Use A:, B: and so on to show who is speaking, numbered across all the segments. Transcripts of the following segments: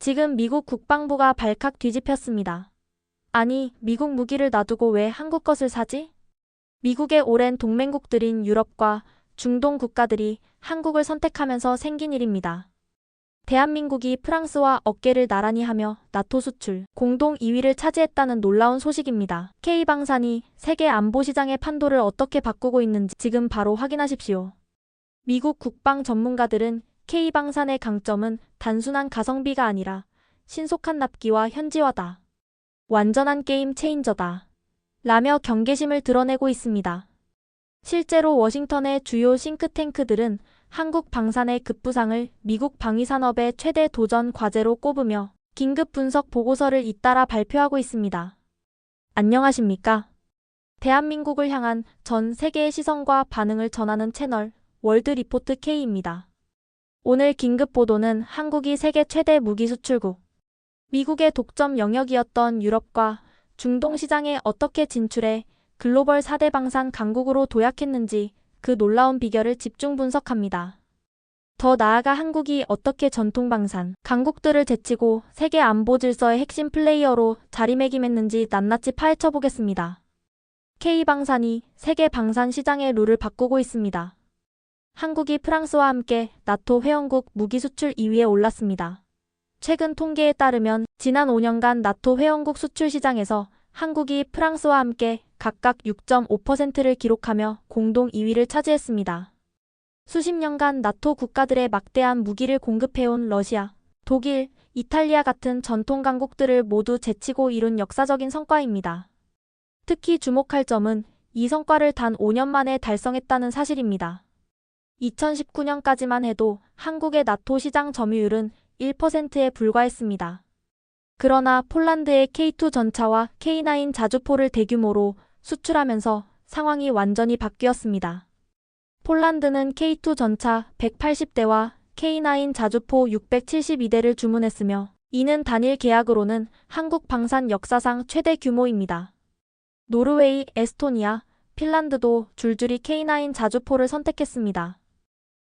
A: 지금 미국 국방부가 발칵 뒤집혔습니다. 아니, 미국 무기를 놔두고 왜 한국 것을 사지? 미국의 오랜 동맹국들인 유럽과 중동 국가들이 한국을 선택하면서 생긴 일입니다. 대한민국이 프랑스와 어깨를 나란히 하며 나토 수출 공동 2위를 차지했다는 놀라운 소식입니다. K방산이 세계 안보 시장의 판도를 어떻게 바꾸고 있는지 지금 바로 확인하십시오. 미국 국방 전문가들은 K방산의 강점은 단순한 가성비가 아니라 신속한 납기와 현지화다. 완전한 게임 체인저다. 라며 경계심을 드러내고 있습니다. 실제로 워싱턴의 주요 싱크탱크들은 한국 방산의 급부상을 미국 방위산업의 최대 도전 과제로 꼽으며 긴급 분석 보고서를 잇따라 발표하고 있습니다. 안녕하십니까? 대한민국을 향한 전 세계의 시선과 반응을 전하는 채널 월드리포트 K입니다. 오늘 긴급 보도는 한국이 세계 최대 무기 수출국, 미국의 독점 영역이었던 유럽과 중동 시장에 어떻게 진출해 글로벌 4대 방산 강국으로 도약했는지 그 놀라운 비결을 집중 분석합니다. 더 나아가 한국이 어떻게 전통 방산 강국들을 제치고 세계 안보 질서의 핵심 플레이어로 자리매김했는지 낱낱이 파헤쳐 보겠습니다. K방산이 세계 방산 시장의 룰을 바꾸고 있습니다. 한국이 프랑스와 함께 나토 회원국 무기 수출 2위에 올랐습니다. 최근 통계에 따르면 지난 5년간 나토 회원국 수출 시장에서 한국이 프랑스와 함께 각각 6.5%를 기록하며 공동 2위를 차지했습니다. 수십 년간 나토 국가들의 막대한 무기를 공급해온 러시아, 독일, 이탈리아 같은 전통 강국들을 모두 제치고 이룬 역사적인 성과입니다. 특히 주목할 점은 이 성과를 단 5년 만에 달성했다는 사실입니다. 2019년까지만 해도 한국의 나토 시장 점유율은 1%에 불과했습니다. 그러나 폴란드의 K2 전차와 K9 자주포를 대규모로 수출하면서 상황이 완전히 바뀌었습니다. 폴란드는 K2 전차 180대와 K9 자주포 672대를 주문했으며 이는 단일 계약으로는 한국 방산 역사상 최대 규모입니다. 노르웨이, 에스토니아, 핀란드도 줄줄이 K9 자주포를 선택했습니다.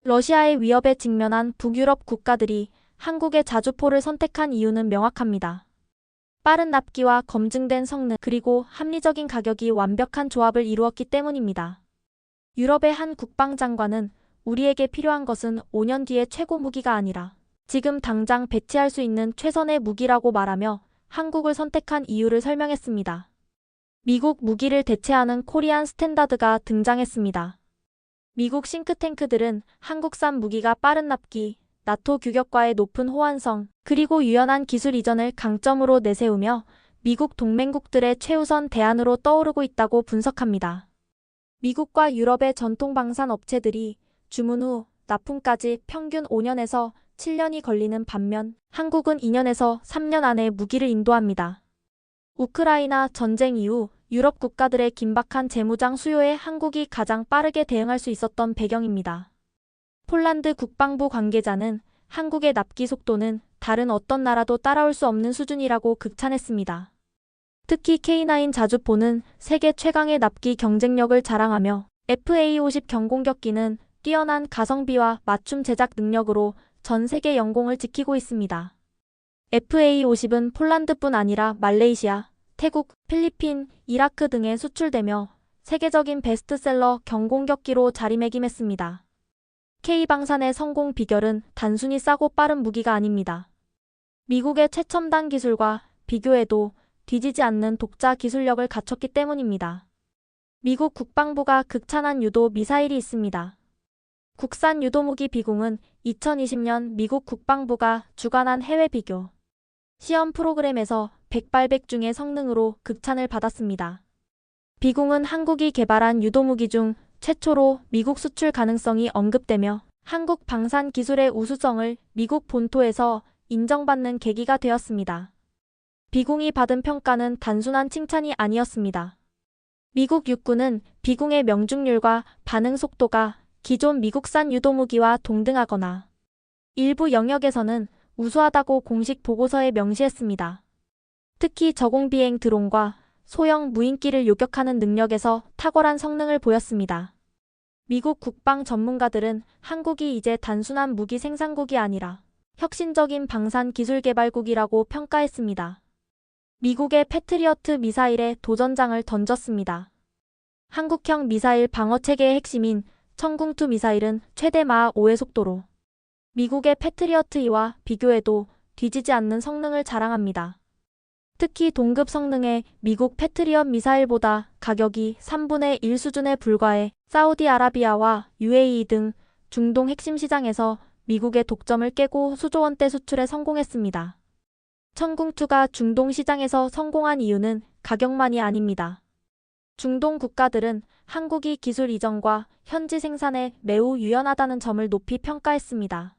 A: 러시아의 위협에 직면한 북유럽 국가들이 한국의 자주포를 선택한 이유는 명확합니다. 빠른 납기와 검증된 성능 그리고 합리적인 가격이 완벽한 조합을 이루었기 때문입니다. 유럽의 한 국방장관은 우리에게 필요한 것은 5년 뒤의 최고 무기가 아니라 지금 당장 배치할 수 있는 최선의 무기라고 말하며 한국을 선택한 이유를 설명했습니다. 미국 무기를 대체하는 코리안 스탠다드가 등장했습니다. 미국 싱크탱크들은 한국산 무기가 빠른 납기, 나토 규격과의 높은 호환성, 그리고 유연한 기술 이전을 강점으로 내세우며 미국 동맹국들의 최우선 대안으로 떠오르고 있다고 분석합니다. 미국과 유럽의 전통 방산 업체들이 주문 후 납품까지 평균 5년에서 7년이 걸리는 반면 한국은 2년에서 3년 안에 무기를 인도합니다. 우크라이나 전쟁 이후 유럽 국가들의 긴박한 재무장 수요에 한국이 가장 빠르게 대응할 수 있었던 배경입니다. 폴란드 국방부 관계자는 한국의 납기 속도는 다른 어떤 나라도 따라올 수 없는 수준이라고 극찬했습니다. 특히 K9 자주포는 세계 최강의 납기 경쟁력을 자랑하며 FA-50 경공격기는 뛰어난 가성비와 맞춤 제작 능력으로 전 세계 영공을 지키고 있습니다. FA-50은 폴란드뿐 아니라 말레이시아, 태국, 필리핀, 이라크 등에 수출되며 세계적인 베스트셀러 경공격기로 자리매김했습니다. K방산의 성공 비결은 단순히 싸고 빠른 무기가 아닙니다. 미국의 최첨단 기술과 비교해도 뒤지지 않는 독자 기술력을 갖췄기 때문입니다. 미국 국방부가 극찬한 유도 미사일이 있습니다. 국산 유도무기 비공은 2020년 미국 국방부가 주관한 해외 비교 시험 프로그램에서 백발백 중의 성능으로 극찬을 받았습니다. 비공은 한국이 개발한 유도무기 중 최초로 미국 수출 가능성이 언급되며 한국 방산 기술의 우수성을 미국 본토에서 인정받는 계기가 되었습니다. 비공이 받은 평가는 단순한 칭찬이 아니었습니다. 미국 육군은 비공의 명중률과 반응 속도가 기존 미국산 유도무기와 동등하거나 일부 영역에서는 우수하다고 공식 보고서에 명시했습니다. 특히 저공비행 드론과 소형 무인기를 요격하는 능력에서 탁월한 성능을 보였습니다. 미국 국방 전문가들은 한국이 이제 단순한 무기 생산국이 아니라 혁신적인 방산 기술 개발국이라고 평가했습니다. 미국의 패트리어트 미사일에 도전장을 던졌습니다. 한국형 미사일 방어체계의 핵심인 천궁2 미사일은 최대 마하 5의 속도로 미국의 패트리어트2와 비교해도 뒤지지 않는 성능을 자랑합니다. 특히 동급 성능의 미국 패트리엇 미사일보다 가격이 3분의 1 수준에 불과해 사우디아라비아와 UAE 등 중동 핵심 시장에서 미국의 독점을 깨고 수조 원대 수출에 성공했습니다. 천궁2가 중동 시장에서 성공한 이유는 가격만이 아닙니다. 중동 국가들은 한국이 기술 이전과 현지 생산에 매우 유연하다는 점을 높이 평가했습니다.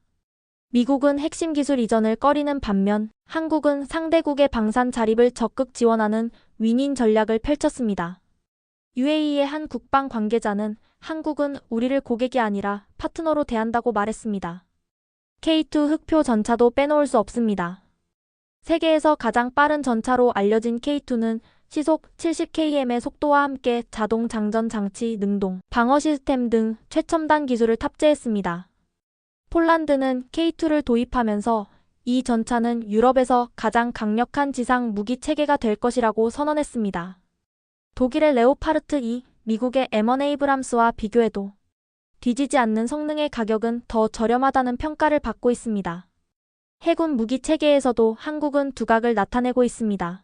A: 미국은 핵심 기술 이전을 꺼리는 반면 한국은 상대국의 방산 자립을 적극 지원하는 윈윈 전략을 펼쳤습니다. UAE의 한 국방 관계자는 한국은 우리를 고객이 아니라 파트너로 대한다고 말했습니다. K2 흑표 전차도 빼놓을 수 없습니다. 세계에서 가장 빠른 전차로 알려진 K2는 시속 70km의 속도와 함께 자동 장전 장치 능동, 방어 시스템 등 최첨단 기술을 탑재했습니다. 폴란드는 K2를 도입하면서 이 전차는 유럽에서 가장 강력한 지상 무기 체계가 될 것이라고 선언했습니다. 독일의 레오파르트 2, 미국의 M1 에이브람스와 비교해도 뒤지지 않는 성능의 가격은 더 저렴하다는 평가를 받고 있습니다. 해군 무기 체계에서도 한국은 두각을 나타내고 있습니다.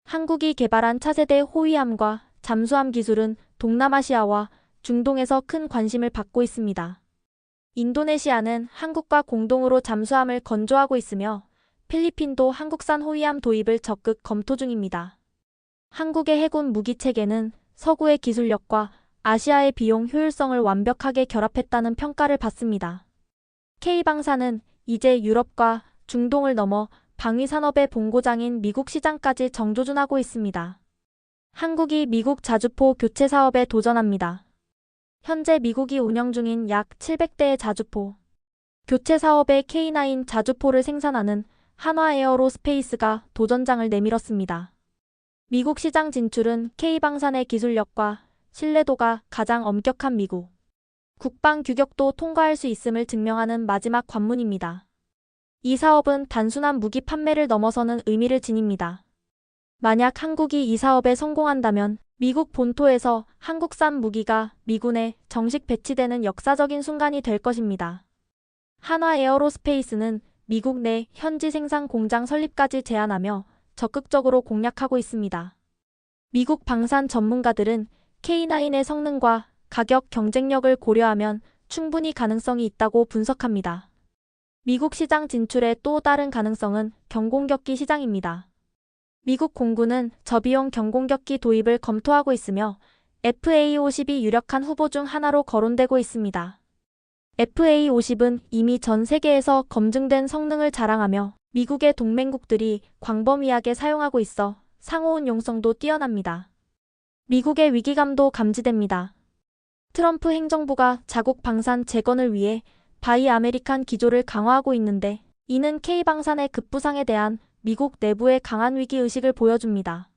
A: 한국이 개발한 차세대 호위함과 잠수함 기술은 동남아시아와 중동에서 큰 관심을 받고 있습니다. 인도네시아는 한국과 공동으로 잠수함을 건조하고 있으며 필리핀도 한국산 호위함 도입을 적극 검토 중입니다. 한국의 해군 무기 체계는 서구의 기술력과 아시아의 비용 효율성을 완벽하게 결합했다는 평가를 받습니다. K방산은 이제 유럽과 중동을 넘어 방위산업의 본고장인 미국 시장까지 정조준하고 있습니다. 한국이 미국 자주포 교체 사업에 도전합니다. 현재 미국이 운영 중인 약 700대의 자주포 교체 사업에 K9 자주포를 생산하는 한화에어로스페이스가 도전장을 내밀었습니다. 미국 시장 진출은 K방산의 기술력과 신뢰도가 가장 엄격한 미국 국방 규격도 통과할 수 있음을 증명하는 마지막 관문입니다. 이 사업은 단순한 무기 판매를 넘어서는 의미를 지닙니다. 만약 한국이 이 사업에 성공한다면 미국 본토에서 한국산 무기가 미군에 정식 배치되는 역사적인 순간이 될 것입니다. 한화에어로스페이스는 미국 내 현지 생산 공장 설립까지 제안하며 적극적으로 공략하고 있습니다. 미국 방산 전문가들은 K9의 성능과 가격 경쟁력을 고려하면 충분히 가능성이 있다고 분석합니다. 미국 시장 진출의 또 다른 가능성은 경공격기 시장입니다. 미국 공군은 저비용 경공격기 도입을 검토하고 있으며 FA-50이 유력한 후보 중 하나로 거론되고 있습니다. FA-50은 이미 전 세계에서 검증된 성능을 자랑하며 미국의 동맹국들이 광범위하게 사용하고 있어 상호운용성도 뛰어납니다. 미국의 위기감도 감지됩니다. 트럼프 행정부가 자국 방산 재건을 위해 바이 아메리칸 기조를 강화하고 있는데 이는 K방산의 급부상에 대한 미국 내부의 강한 위기의식을 보여줍니다.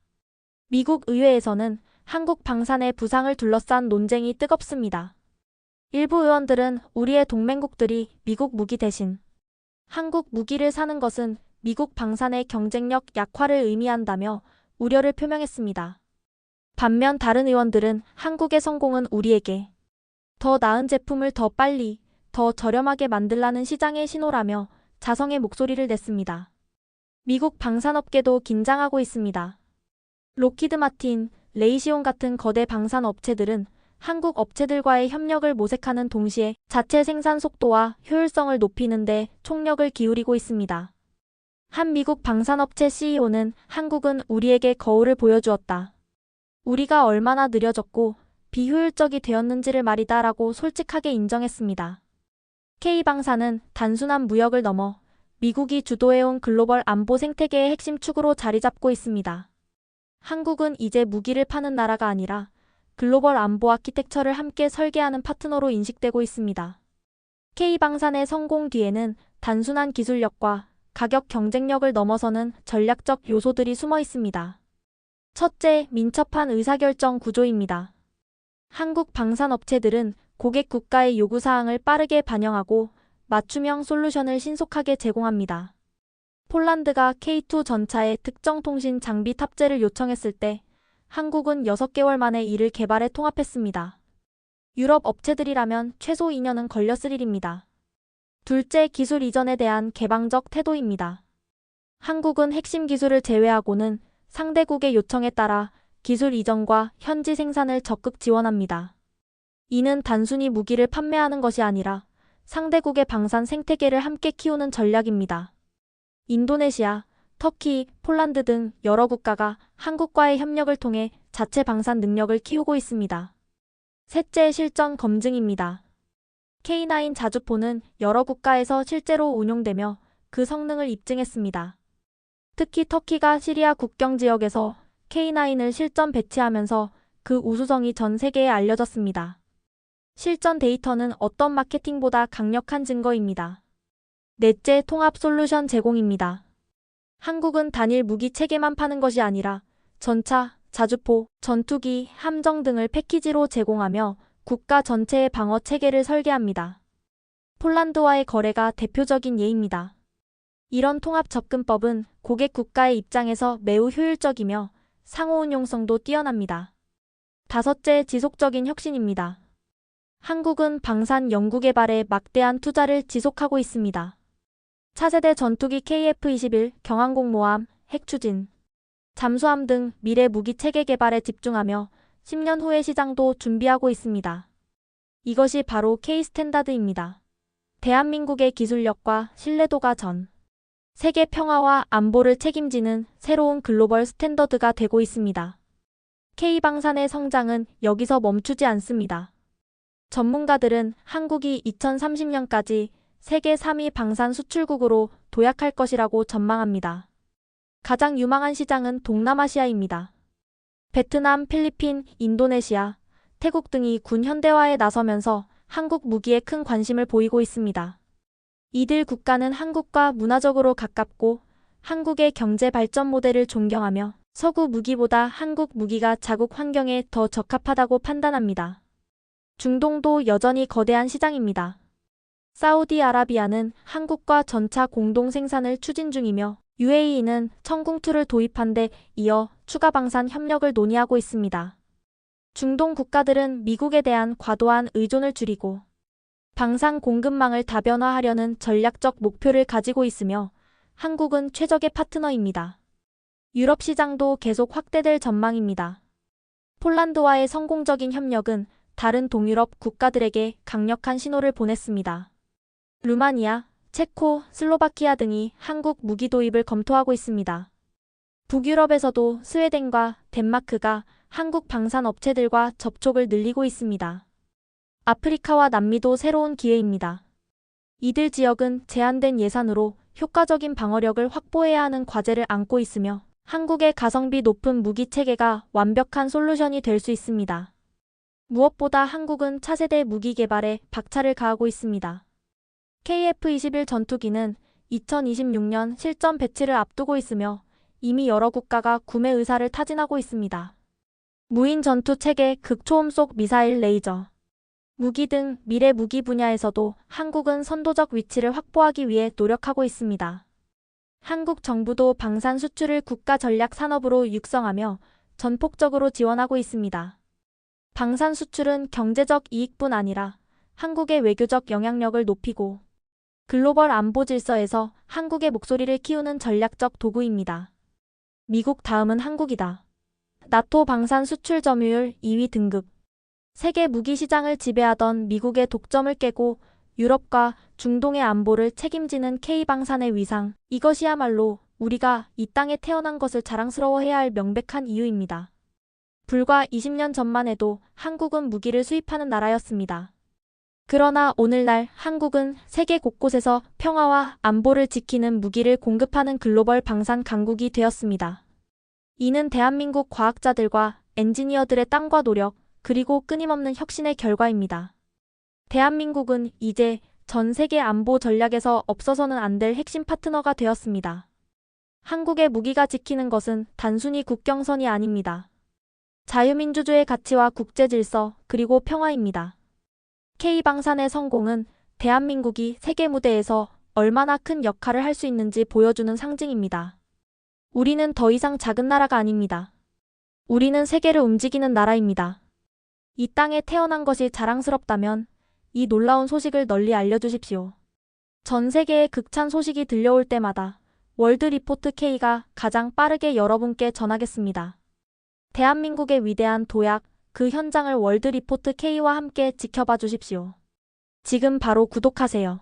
A: 미국 의회에서는 한국 방산의 부상을 둘러싼 논쟁이 뜨겁습니다. 일부 의원들은 우리의 동맹국들이 미국 무기 대신 한국 무기를 사는 것은 미국 방산의 경쟁력 약화를 의미한다며 우려를 표명했습니다. 반면 다른 의원들은 한국의 성공은 우리에게 더 나은 제품을 더 빨리, 더 저렴하게 만들라는 시장의 신호라며 자성의 목소리를 냈습니다. 미국 방산업계도 긴장하고 있습니다. 록히드 마틴, 레이시온 같은 거대 방산 업체들은 한국 업체들과의 협력을 모색하는 동시에 자체 생산 속도와 효율성을 높이는 데 총력을 기울이고 있습니다. 한 미국 방산업체 CEO는 한국은 우리에게 거울을 보여주었다. 우리가 얼마나 느려졌고 비효율적이 되었는지를 말이다 라고 솔직하게 인정했습니다. K방산은 단순한 무역을 넘어 미국이 주도해온 글로벌 안보 생태계의 핵심 축으로 자리 잡고 있습니다. 한국은 이제 무기를 파는 나라가 아니라 글로벌 안보 아키텍처를 함께 설계하는 파트너로 인식되고 있습니다. K방산의 성공 뒤에는 단순한 기술력과 가격 경쟁력을 넘어서는 전략적 요소들이 숨어 있습니다. 첫째, 민첩한 의사결정 구조입니다. 한국 방산업체들은 고객 국가의 요구사항을 빠르게 반영하고 맞춤형 솔루션을 신속하게 제공합니다. 폴란드가 K2 전차의 특정 통신 장비 탑재를 요청했을 때 한국은 6개월 만에 이를 개발해 통합했습니다. 유럽 업체들이라면 최소 2년은 걸렸을 일입니다. 둘째, 기술 이전에 대한 개방적 태도입니다. 한국은 핵심 기술을 제외하고는 상대국의 요청에 따라 기술 이전과 현지 생산을 적극 지원합니다. 이는 단순히 무기를 판매하는 것이 아니라 상대국의 방산 생태계를 함께 키우는 전략입니다. 인도네시아, 터키, 폴란드 등 여러 국가가 한국과의 협력을 통해 자체 방산 능력을 키우고 있습니다. 셋째, 실전 검증입니다. K9 자주포는 여러 국가에서 실제로 운용되며 그 성능을 입증했습니다. 특히 터키가 시리아 국경 지역에서 K9을 실전 배치하면서 그 우수성이 전 세계에 알려졌습니다. 실전 데이터는 어떤 마케팅보다 강력한 증거입니다. 넷째, 통합 솔루션 제공입니다. 한국은 단일 무기 체계만 파는 것이 아니라 전차, 자주포, 전투기, 함정 등을 패키지로 제공하며 국가 전체의 방어 체계를 설계합니다. 폴란드와의 거래가 대표적인 예입니다. 이런 통합 접근법은 고객 국가의 입장에서 매우 효율적이며 상호 운용성도 뛰어납니다. 다섯째, 지속적인 혁신입니다. 한국은 방산 연구개발에 막대한 투자를 지속하고 있습니다. 차세대 전투기 KF-21, 경항공모함, 핵추진, 잠수함 등 미래 무기 체계 개발에 집중하며 10년 후의 시장도 준비하고 있습니다. 이것이 바로 K-스탠다드입니다. 대한민국의 기술력과 신뢰도가 전 세계 평화와 안보를 책임지는 새로운 글로벌 스탠더드가 되고 있습니다. K방산의 성장은 여기서 멈추지 않습니다. 전문가들은 한국이 2030년까지 세계 3위 방산 수출국으로 도약할 것이라고 전망합니다. 가장 유망한 시장은 동남아시아입니다. 베트남, 필리핀, 인도네시아, 태국 등이 군 현대화에 나서면서 한국 무기에 큰 관심을 보이고 있습니다. 이들 국가는 한국과 문화적으로 가깝고 한국의 경제 발전 모델을 존경하며 서구 무기보다 한국 무기가 자국 환경에 더 적합하다고 판단합니다. 중동도 여전히 거대한 시장입니다. 사우디아라비아는 한국과 전차 공동 생산을 추진 중이며 UAE는 천궁2를 도입한 데 이어 추가 방산 협력을 논의하고 있습니다. 중동 국가들은 미국에 대한 과도한 의존을 줄이고 방산 공급망을 다변화하려는 전략적 목표를 가지고 있으며 한국은 최적의 파트너입니다. 유럽 시장도 계속 확대될 전망입니다. 폴란드와의 성공적인 협력은 다른 동유럽 국가들에게 강력한 신호를 보냈습니다. 루마니아, 체코, 슬로바키아 등이 한국 무기 도입을 검토하고 있습니다. 북유럽에서도 스웨덴과 덴마크가 한국 방산 업체들과 접촉을 늘리고 있습니다. 아프리카와 남미도 새로운 기회입니다. 이들 지역은 제한된 예산으로 효과적인 방어력을 확보해야 하는 과제를 안고 있으며 한국의 가성비 높은 무기 체계가 완벽한 솔루션이 될 수 있습니다. 무엇보다 한국은 차세대 무기 개발에 박차를 가하고 있습니다. KF-21 전투기는 2026년 실전 배치를 앞두고 있으며 이미 여러 국가가 구매 의사를 타진하고 있습니다. 무인 전투 체계, 극초음속 미사일 레이저, 무기 등 미래 무기 분야에서도 한국은 선도적 위치를 확보하기 위해 노력하고 있습니다. 한국 정부도 방산 수출을 국가 전략 산업으로 육성하며 전폭적으로 지원하고 있습니다. 방산 수출은 경제적 이익뿐 아니라 한국의 외교적 영향력을 높이고 글로벌 안보 질서에서 한국의 목소리를 키우는 전략적 도구입니다. 미국 다음은 한국이다. 나토 방산 수출 점유율 2위 등급. 세계 무기 시장을 지배하던 미국의 독점을 깨고 유럽과 중동의 안보를 책임지는 K방산의 위상. 이것이야말로 우리가 이 땅에 태어난 것을 자랑스러워해야 할 명백한 이유입니다. 불과 20년 전만 해도 한국은 무기를 수입하는 나라였습니다. 그러나 오늘날 한국은 세계 곳곳에서 평화와 안보를 지키는 무기를 공급하는 글로벌 방산 강국이 되었습니다. 이는 대한민국 과학자들과 엔지니어들의 땀과 노력, 그리고 끊임없는 혁신의 결과입니다. 대한민국은 이제 전 세계 안보 전략에서 없어서는 안 될 핵심 파트너가 되었습니다. 한국의 무기가 지키는 것은 단순히 국경선이 아닙니다. 자유민주주의 가치와 국제 질서, 그리고 평화입니다. K방산의 성공은 대한민국이 세계 무대에서 얼마나 큰 역할을 할 수 있는지 보여주는 상징입니다. 우리는 더 이상 작은 나라가 아닙니다. 우리는 세계를 움직이는 나라입니다. 이 땅에 태어난 것이 자랑스럽다면 이 놀라운 소식을 널리 알려주십시오. 전 세계의 극찬 소식이 들려올 때마다 월드 리포트 K가 가장 빠르게 여러분께 전하겠습니다. 대한민국의 위대한 도약, 그 현장을 월드 리포트 K와 함께 지켜봐 주십시오. 지금 바로 구독하세요.